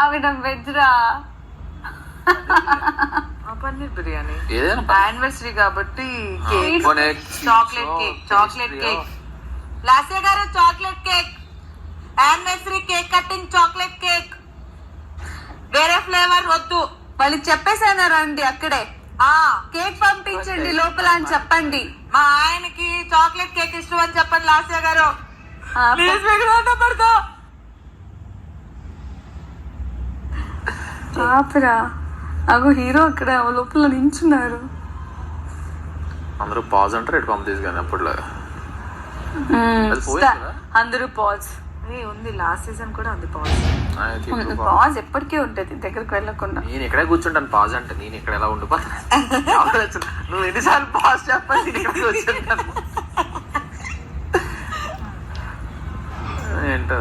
ఆవిడ వెజ్ రా. పన్నీర్ బిర్యానీ ఏదైనా యానివర్సరీ కాబట్టి కేక్, చాక్లెట్ కేక్. లాస్య గారు chocolate cake, anniversary cake cutting chocolate cake, వేరే ఫ్లేవర్ వద్దు. వాళ్ళకి చెప్పేసాను రండి అక్కడే కేక్ పంపించండి లోపల అని చెప్పండి. మా ఆయనకి చాక్లెట్ కేక్ ఇష్టం అని చెప్పండి లాస్య గారు. ప్లీజ్ పడతా. ఆపరా, అగో హీరో అక్కడ లోపల నించున్నారు. అందరూ పాజ్ అంటారు, ఎటు పంప్ తీసుకొని అప్పట్లో అందరూ పాజ్. ఉంది లాస్ట్ సీజన్ కూడా ఉంది పాజ్ ఎప్పటికీ ఉంటది దగ్గరకు వెళ్ళకుండా. నేను ఇక్కడే కూర్చుంటాను పాజ్ అంటే, నేను ఇక్కడ ఎలా ఉండిపోతాను. నువ్వు ఎన్నిసార్లు పాజ్ చెప్పాలి, నేను ఇక్కడ కూర్చుంటాను ఏంటో.